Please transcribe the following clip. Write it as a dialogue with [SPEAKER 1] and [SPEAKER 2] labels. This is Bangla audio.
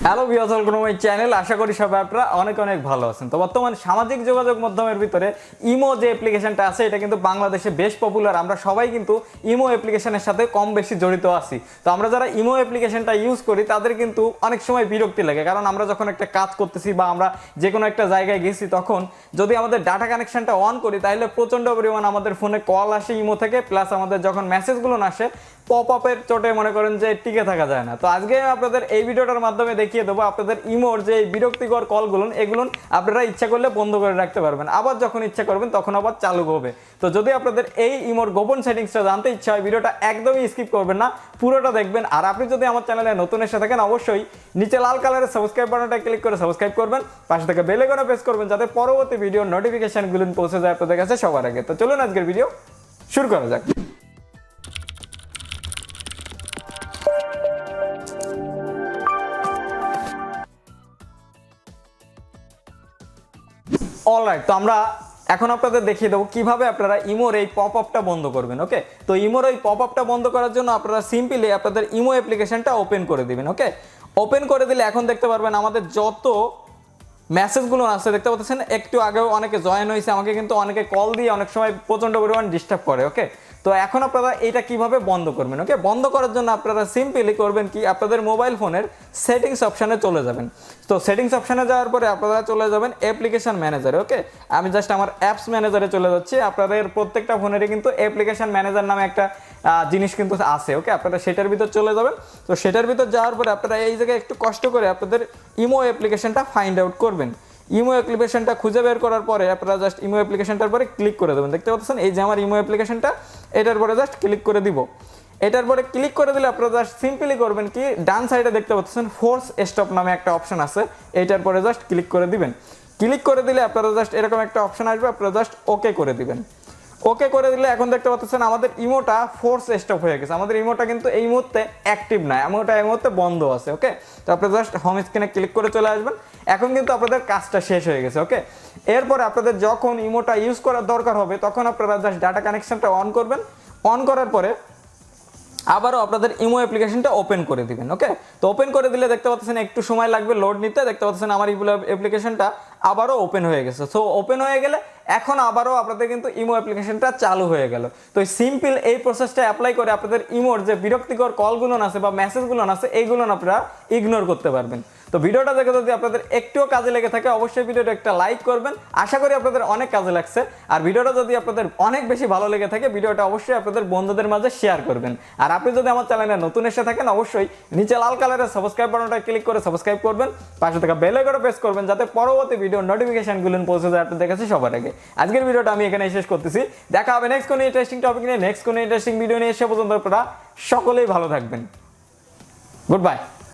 [SPEAKER 1] Hello viewers, welcome to my channel. আশা করি সবাই আপনারা অনেক অনেক ভালো আছেন। তো বর্তমান সামাজিক যোগাযোগ মাধ্যমের ভিতরে ইমো যে অ্যাপ্লিকেশনটা আছে এটা কিন্তু বাংলাদেশে বেশ পপুলার। আমরা সবাই কিন্তু ইমো অ্যাপ্লিকেশনের সাথে কম বেশি জড়িত আছি। তো আমরা যারা ইমো অ্যাপ্লিকেশনটা ইউজ করি তাদের কিন্তু অনেক সময় বিরক্তি লাগে, কারণ আমরা যখন একটা কাজ করতেছি বা আমরা যে কোনো একটা জায়গায় গেছি তখন যদি আমাদের ডাটা কানেকশনটা অন করি তাহলে প্রচণ্ড পরিমাণ আমাদের ফোনে কল আসে ইমো থেকে, প্লাস আমাদের যখন মেসেজগুলো আসে পপ আপের চোটে মনে করেন যে টিকে থাকা যায় না। তো আজকে আপনাদের এই ভিডিওটার মাধ্যমে দেখিয়ে দেবো আপনাদের ইমোর যে বিরক্তিকর কলগুলো এগুলো আপনারা ইচ্ছা করলে বন্ধ করে রাখতে পারবেন, আবার যখন ইচ্ছা করবেন তখন আবার চালু হবে। তো যদি আপনাদের এই ইমোর গোপন সেটিংসটা জানতে ইচ্ছা হয় ভিডিওটা একদমই স্কিপ করবেন না, পুরোটা দেখবেন। আর আপনি যদি আমার চ্যানেলে নতুন এসে থাকেন অবশ্যই নিচে লাল কালারের সাবস্ক্রাইব বাটনটা ক্লিক করে সাবস্ক্রাইব করবেন, পাশে থেকে বেল আইকনে প্রেস করবেন যাতে পরবর্তী ভিডিওর নোটিফিকেশনগুলো পৌঁছে যায় আপনাদের কাছে সবার আগে। তো চলুন আজকের ভিডিও শুরু করা যাক। অলরাইট, তো আমরা এখন আপনাদের দেখিয়ে দেবো কিভাবে আপনারা ইমোর এই পপ আপটা বন্ধ করবেন। ওকে, তো ইমোর এই পপ আপটা বন্ধ করার জন্য আপনারা সিম্পলি আপনাদের ইমো অ্যাপ্লিকেশনটা ওপেন করে দিবেন। ওকে, ওপেন করে দিলে এখন দেখতে পারবেন আমাদের যত মেসেজগুলো আছে দেখতে পাচ্ছেন। একটু আগেও অনেকে জয়েন হয়েছে, আমাকে কিন্তু অনেকে কল দিয়ে অনেক সময় প্রচণ্ড পরিমাণ ডিস্টার্ব করে। ওকে, তো এখন আপনারা এইটা কিভাবে বন্ধ করবেন। ওকে, বন্ধ করার জন্য আপনারা সিম্পলি করবেন কি, আপনাদের মোবাইল ফোনের সেটিংস অপশানে চলে যাবেন। তো সেটিংস অপশানে যাওয়ার পরে আপনারা চলে যাবেন অ্যাপ্লিকেশন ম্যানেজারে। ওকে, আমি জাস্ট আমার অ্যাপস ম্যানেজারে চলে যাচ্ছি। আপনাদের প্রত্যেকটা ফোনেরই কিন্তু অ্যাপ্লিকেশন ম্যানেজার নামে একটা জিনিস কিন্তু আছে। ওকে, আপনারা সেটার ভিতর চলে যাবেন। তো সেটার ভিতর যাওয়ার পরে আপনারা এই জায়গায় একটু কষ্ট করে আপনাদের ইমো অ্যাপ্লিকেশনটা ফাইন্ড আউট করবেন। ইমো অ্যাপ্লিকেশনটা খুঁজে বের করার পরে আপনারা জাস্ট ইমো অ্যাপ্লিকেশনটার পরে ক্লিক করে দেবেন। দেখতে পাচ্ছেন এই যে আমার ইমো অ্যাপ্লিকেশনটা, এটার পরে জাস্ট ক্লিক করে দিব। এটার পরে ক্লিক করে দিলে আপনারা জাস্ট সিম্পলি করবেন কি, ডান সাইডে দেখতে পাচ্ছেন ফোর্স স্টপ নামে একটা অপশন আছে, এইটার পরে জাস্ট ক্লিক করে দিবেন। ক্লিক করে দিলে আপনারা জাস্ট এরকম একটা অপশন আসবে, আপনারা জাস্ট ওকে করে দিবেন। ওকে করে দিলে এখন দেখতে পাচ্ছেন আমাদের ইমোটা ফোর্স স্টপ হয়ে গেছে। আমাদের ইমোটা কিন্তু এই মুহূর্তে অ্যাক্টিভ না, ইমোটা এই মুহূর্তে বন্ধ আছে। ওকে, তো আপনারা জাস্ট হোম স্ক্রিনে ক্লিক করে চলে আসবেন। এখন কিন্তু আপনাদের কাজটা শেষ হয়ে গেছে। ওকে, এরপরে আপনাদের যখন ইমোটা ইউজ করার দরকার হবে তখন আপনারা জাস্ট ডাটা কানেকশনটা অন করবেন। অন করার পরে আবারও আপনাদের ইমো অ্যাপ্লিকেশনটা ওপেন করে দিবেন। ওকে, তো ওপেন করে দিলে দেখতে পাচ্ছেন একটু সময় লাগবে লোড নিতে। দেখতে পাচ্ছেন আমার ইমো অ্যাপ্লিকেশনটা আবারও ওপেন হয়ে গেছে। সো ওপেন হয়ে গেলে এখন আবারও আপনাদের কিন্তু ইমো অ্যাপ্লিকেশনটা চালু হয়ে গেল। তো সিম্পল এই প্রসেসটা অ্যাপ্লাই করে আপনাদের ইমোর যে বিরক্তিকর কলগুলো আছে বা মেসেজগুলো আছে এইগুলো আপনারা ইগনোর করতে পারবেন। তো ভিডিওটা দেখে যদি আপনাদের একটুও কাজে লেগে থাকে অবশ্যই ভিডিওটা একটা লাইক করবেন, আশা করি আপনাদের অনেক কাজে লাগছে। আর ভিডিওটা যদি আপনাদের অনেক বেশি ভালো লেগে থাকে ভিডিওটা অবশ্যই আপনাদের বন্ধুদের মাঝে শেয়ার করবেন। আর আপনি যদি আমার চ্যানেলে নতুন এসে থাকেন অবশ্যই নিচে লাল কালারের সাবস্ক্রাইব বাটনটা ক্লিক করে সাবস্ক্রাইব করবেন, পাশে থাকা বেল আইকনটা প্রেস করবেন যাতে পরবর্তী ভিডিও নোটিফিকেশনগুলো পৌঁছে যায় আপনাদের কাছে সবার আগে। আজকের ভিডিওটা আমি এখানে শেষ করতেছি, দেখা হবে নেক্সট কোনো ইন্টারেস্টিং টপিক নিয়ে, নেক্সট কোনো ইন্টারেস্টিং ভিডিও নিয়ে। সে পর্যন্ত আপনারা সকলেই ভালো থাকবেন। Good bye.